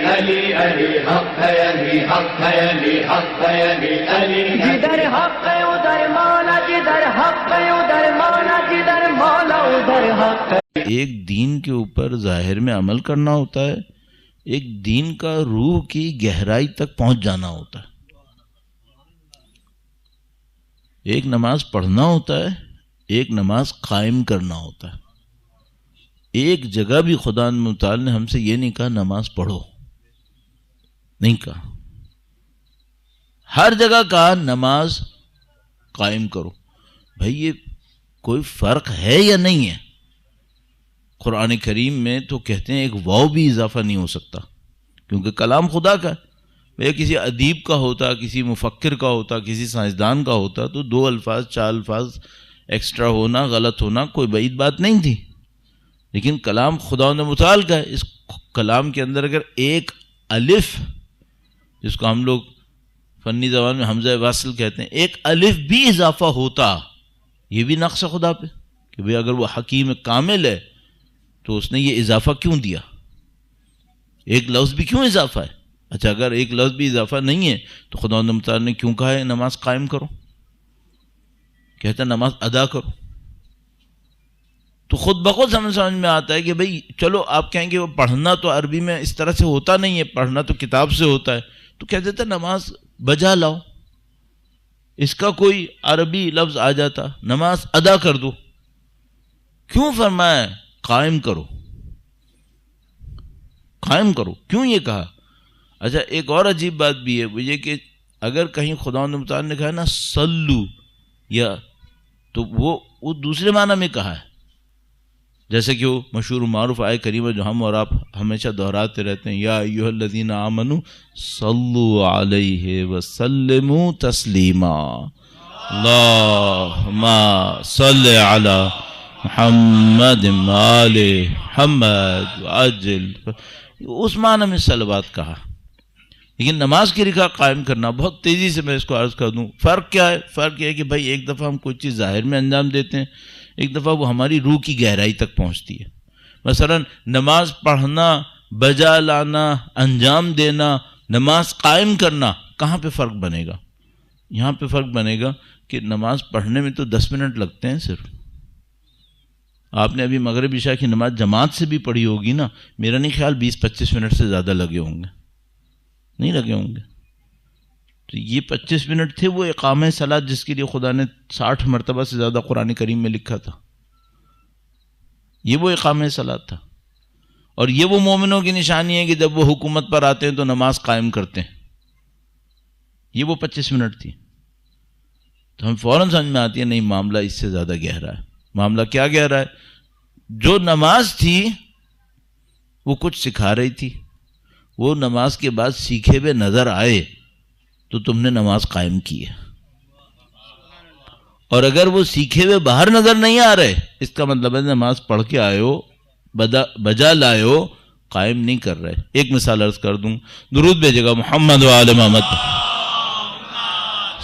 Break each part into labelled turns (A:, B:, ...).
A: علی علی حق ہے، علی حق ہے، علی حق ہے، علی علی جدھر حق ہے ادھر مولا، جدھر حق ہے ادھر مولا، جدھر مولا ادھر حق ہے۔
B: ایک دین کے اوپر ظاہر میں عمل کرنا ہوتا ہے، ایک دین کا روح کی گہرائی تک پہنچ جانا ہوتا ہے۔ ایک نماز پڑھنا ہوتا ہے، ایک نماز قائم کرنا ہوتا ہے۔ ایک جگہ بھی خدا متعال نے ہم سے یہ نہیں کہا نماز پڑھو، نہیں کہا، ہر جگہ کہا نماز قائم کرو۔ بھئی یہ کوئی فرق ہے یا نہیں ہے؟ قرآن کریم میں تو کہتے ہیں ایک واو بھی اضافہ نہیں ہو سکتا، کیونکہ کلام خدا کا ہے۔ بھئی کسی ادیب کا ہوتا، کسی مفکر کا ہوتا، کسی سائنسدان کا ہوتا تو 2 الفاظ 4 الفاظ ایکسٹرا ہونا، غلط ہونا کوئی بعید بات نہیں تھی، لیکن کلام خدا متعال کا ہے۔ اس کلام کے اندر اگر ایک الف، جس کو ہم لوگ فنی زبان میں حمزہ واصل کہتے ہیں، ایک الف بھی اضافہ ہوتا، یہ بھی نقص خدا پہ کہ بھئی اگر وہ حکیم کامل ہے تو اس نے یہ اضافہ کیوں دیا؟ ایک لفظ بھی کیوں اضافہ ہے؟ اچھا اگر ایک لفظ بھی اضافہ نہیں ہے تو خدا متعال نے کیوں کہا ہے نماز قائم کرو؟ کہتا ہے نماز ادا کرو۔ تو خود بخود سمجھ میں آتا ہے کہ بھئی چلو آپ کہیں گے وہ پڑھنا تو عربی میں اس طرح سے ہوتا نہیں ہے، پڑھنا تو کتاب سے ہوتا ہے، تو کہہ دیتا نماز بجا لاؤ، اس کا کوئی عربی لفظ آ جاتا، نماز ادا کر دو۔ کیوں فرمایا قائم کرو؟ قائم کرو کیوں یہ کہا؟ اچھا ایک اور عجیب بات بھی ہے، وہ یہ کہ اگر کہیں خدا متعال نے کہا نا صلو، یا تو وہ دوسرے معنی میں کہا ہے، جیسے کہ وہ مشہور و معروف آیت کریمہ جو ہم اور آپ ہمیشہ دہراتے رہتے ہیں، یا ایھا الذین آمنوا صلوا علیہ وسلموا تسلیما، اللہم صل علی محمد آل محمد وعجل، اس معنی میں صلوات کہا۔ لیکن نماز کی رکھا قائم کرنا، بہت تیزی سے میں اس کو عرض کر دوں، فرق کیا ہے؟ فرق یہ ہے کہ بھائی ایک دفعہ ہم کوئی چیز ظاہر میں انجام دیتے ہیں، ایک دفعہ وہ ہماری روح کی گہرائی تک پہنچتی ہے۔ مثلا نماز پڑھنا، بجا لانا، انجام دینا، نماز قائم کرنا، کہاں پہ فرق بنے گا؟ یہاں پہ فرق بنے گا کہ نماز پڑھنے میں تو 10 منٹ لگتے ہیں صرف۔ آپ نے ابھی مغرب عشاء کی نماز جماعت سے بھی پڑھی ہوگی نا، میرا نہیں خیال 20-25 منٹ سے زیادہ لگے ہوں گے، نہیں لگے ہوں گے۔ تو یہ 25 منٹ تھے وہ اقامہ صلاۃ جس کے لیے خدا نے 60 مرتبہ سے زیادہ قرآن کریم میں لکھا تھا، یہ وہ اقامہ صلاۃ تھا۔ اور یہ وہ مومنوں کی نشانی ہے کہ جب وہ حکومت پر آتے ہیں تو نماز قائم کرتے ہیں، یہ وہ 25 منٹ تھی۔ تو ہم فوراً سمجھ میں آتی ہے نہیں، معاملہ اس سے زیادہ گہرا ہے۔ معاملہ کیا گہرا ہے؟ جو نماز تھی وہ کچھ سکھا رہی تھی، وہ نماز کے بعد سیکھے ہوئے نظر آئے تو تم نے نماز قائم کی ہے، اور اگر وہ سیکھے ہوئے باہر نظر نہیں آ رہے، اس کا مطلب ہے نماز پڑھ کے آئے ہو، بجا لائے ہو، قائم نہیں کر رہے۔ ایک مثال عرض کر دوں، درود بھیجے گا محمد و آل محمد،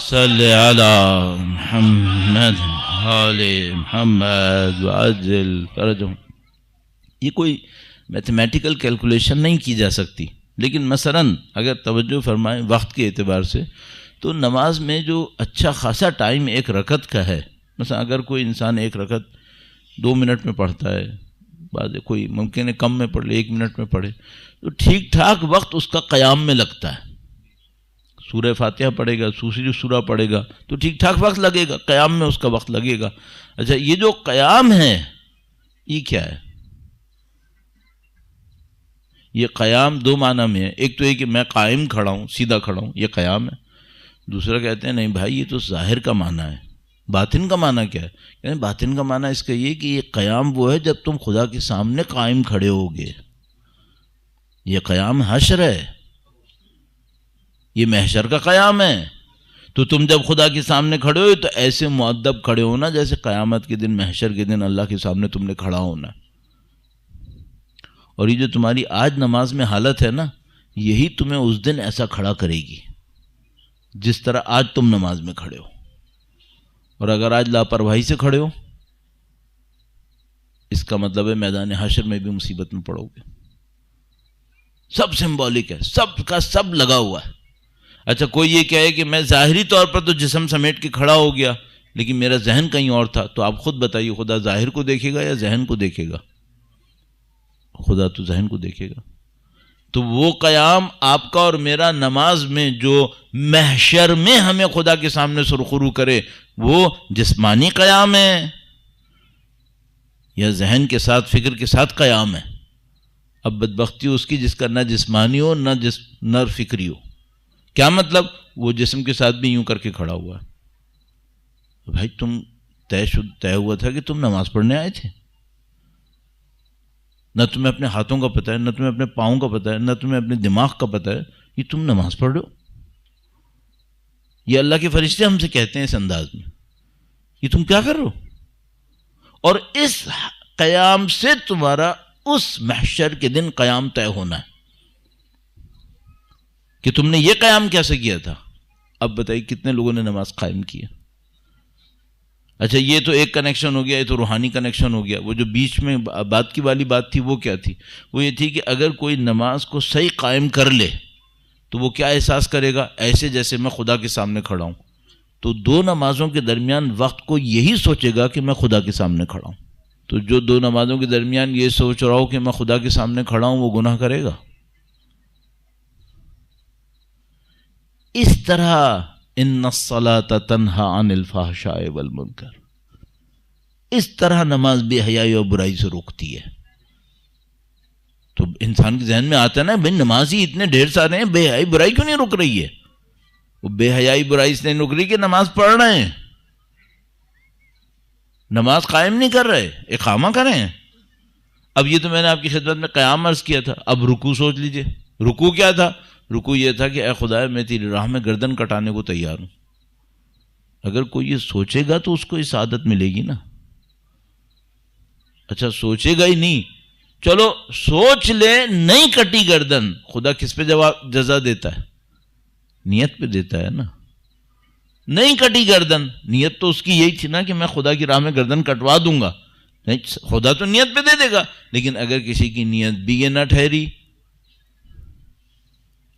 B: صلی علی محمد آل محمد وعجل فرجهم۔ یہ کوئی میتھمیٹیکل کیلکولیشن نہیں کی جا سکتی، لیکن مثلاً اگر توجہ فرمائیں وقت کے اعتبار سے تو نماز میں جو اچھا خاصا ٹائم ایک رکعت کا ہے، مثلا اگر کوئی انسان ایک رکعت 2 منٹ میں پڑھتا ہے، بعد کوئی ممکن ہے کم میں پڑھ لے، 1 منٹ میں پڑھے، تو ٹھیک ٹھاک وقت اس کا قیام میں لگتا ہے۔ سورہ فاتحہ پڑھے گا، دوسری سورہ پڑھے گا تو ٹھیک ٹھاک وقت لگے گا، قیام میں اس کا وقت لگے گا۔ اچھا یہ جو قیام ہے یہ کیا ہے؟ یہ قیام 2 معنی میں ہے، ایک تو یہ کہ میں قائم کھڑا ہوں، سیدھا کھڑا ہوں، یہ قیام ہے۔ دوسرا کہتے ہیں نہیں بھائی یہ تو ظاہر کا معنی ہے، باطن کا معنی کیا ہے؟ کہتے ہیں باطن کا معنی اس کا یہ کہ یہ قیام وہ ہے جب تم خدا کے سامنے قائم کھڑے ہوگے، یہ قیام حشر ہے، یہ محشر کا قیام ہے۔ تو تم جب خدا کے سامنے کھڑے ہو تو ایسے مؤدب کھڑے ہونا جیسے قیامت کے دن، محشر کے دن اللہ کے سامنے تم نے کھڑا ہونا۔ اور یہ جو تمہاری آج نماز میں حالت ہے نا، یہی تمہیں اس دن ایسا کھڑا کرے گی جس طرح آج تم نماز میں کھڑے ہو۔ اور اگر آج لاپرواہی سے کھڑے ہو، اس کا مطلب ہے میدان حشر میں بھی مصیبت میں پڑو گے۔ سب سمبولک ہے، سب کا سب لگا ہوا ہے. اچھا کوئی یہ کہے کہ میں ظاہری طور پر تو جسم سمیٹ کے کھڑا ہو گیا لیکن میرا ذہن کہیں اور تھا، تو آپ خود بتائیے خدا ظاہر کو دیکھے گا یا ذہن کو دیکھے گا؟ خدا تو ذہن کو دیکھے گا. تو وہ قیام آپ کا اور میرا نماز میں جو محشر میں ہمیں خدا کے سامنے سرخرو کرے، وہ جسمانی قیام ہے یا ذہن کے ساتھ فکر کے ساتھ قیام ہے؟ اب بدبختی اس کی جس کا نہ جسمانی ہو نہ فکری ہو. کیا مطلب؟ وہ جسم کے ساتھ بھی یوں کر کے کھڑا ہوا ہے. بھائی تم طے ہوا تھا کہ تم نماز پڑھنے آئے تھے، نہ تمہیں اپنے ہاتھوں کا پتہ ہے، نہ تمہیں اپنے پاؤں کا پتہ ہے، نہ تمہیں اپنے دماغ کا پتہ ہے، یہ تم نماز پڑھ رہے ہو. یہ اللہ کے فرشتے ہم سے کہتے ہیں اس انداز میں، یہ تم کیا کر رہے ہو؟ اور اس قیام سے تمہارا اس محشر کے دن قیام طے ہونا ہے کہ تم نے یہ قیام کیسے کیا تھا. اب بتائیے کتنے لوگوں نے نماز قائم کی ہے؟ اچھا یہ تو ایک کنیکشن ہو گیا، یہ تو روحانی کنیکشن ہو گیا. وہ جو بیچ میں بات کی والی بات تھی وہ کیا تھی؟ وہ یہ تھی کہ اگر کوئی نماز کو صحیح قائم کر لے تو وہ کیا احساس کرے گا؟ ایسے جیسے میں خدا کے سامنے کھڑا ہوں. تو دو نمازوں کے درمیان وقت کو یہی سوچے گا کہ میں خدا کے سامنے کھڑا ہوں. تو جو دو نمازوں کے درمیان یہ سوچ رہا ہو کہ میں خدا کے سامنے کھڑا ہوں، وہ گناہ کرے گا. اس طرح ان الصلاۃ تنہی عن الفحشاء والمنکر، اس طرح نماز بے حیائی اور برائی سے روکتی ہے. تو انسان کے ذہن میں آتا ہے نا بھائی نماز ہی اتنے ڈھیر سارے ہیں، بے حیائی برائی کیوں نہیں رک رہی ہے؟ وہ بے حیائی برائی اس لیے رک رہی کہ نماز پڑھ رہے ہیں، نماز قائم نہیں کر رہے، اقامہ کریں. اب یہ تو میں نے آپ کی خدمت میں قیام عرض کیا تھا. اب رکوع سوچ لیجئے. رکوع کیا تھا؟ رکوع یہ تھا کہ اے خدا میں تیری راہ میں گردن کٹانے کو تیار ہوں. اگر کوئی یہ سوچے گا تو اس کو اس عادت ملے گی نا. اچھا سوچے گا ہی نہیں، چلو سوچ لے نہیں کٹی گردن، خدا کس پہ جزا دیتا ہے؟ نیت پہ دیتا ہے نا. نہیں کٹی گردن، نیت تو اس کی یہی تھی نا کہ میں خدا کی راہ میں گردن کٹوا دوں گا. نہیں، خدا تو نیت پہ دے دے گا، لیکن اگر کسی کی نیت بھی یہ نہ ٹھہری،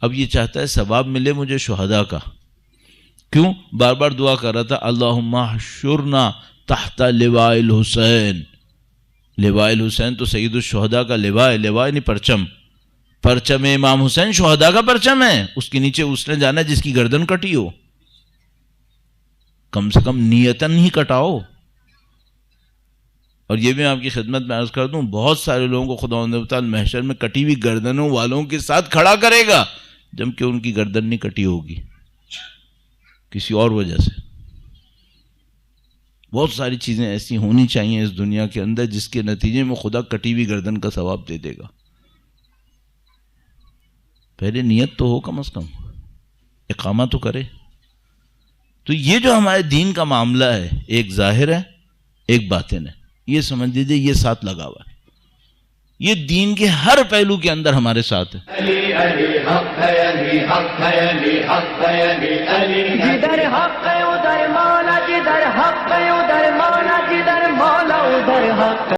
B: اب یہ چاہتا ہے ثواب ملے مجھے شہداء کا. کیوں؟ بار بار دعا کر رہا تھا اللہم احشرنا تحت لواء الحسین. لواء الحسین تو سید الشہداء کا لواء ہے، لواء نہیں پرچم. پرچم امام حسین شہداء کا پرچم ہے، اس کے نیچے اس نے جانا جس کی گردن کٹی ہو. کم سے کم نیتن ہی کٹاؤ. اور یہ بھی آپ کی خدمت میں عرض کر دوں، بہت سارے لوگوں کو خداوند تعالیٰ محشر میں کٹی ہوئی گردنوں والوں کے ساتھ کھڑا کرے گا جبکہ ان کی گردن نہیں کٹی ہوگی کسی اور وجہ سے. بہت ساری چیزیں ایسی ہونی چاہیے اس دنیا کے اندر جس کے نتیجے میں خدا کٹی ہوئی گردن کا ثواب دے دے گا. پہلے نیت تو ہو، کم از کم اقامہ تو کرے. تو یہ جو ہمارے دین کا معاملہ ہے، ایک ظاہر ہے ایک باطن ہے. یہ سمجھ لیجیے یہ ساتھ لگا ہوا ہے. یہ دین کے ہر پہلو کے اندر ہمارے ساتھ ہے.
A: جدھر حق ہے ادھر مولا، جدھر حق ہے ادھر مولا، جدھر مولا ادھر حق.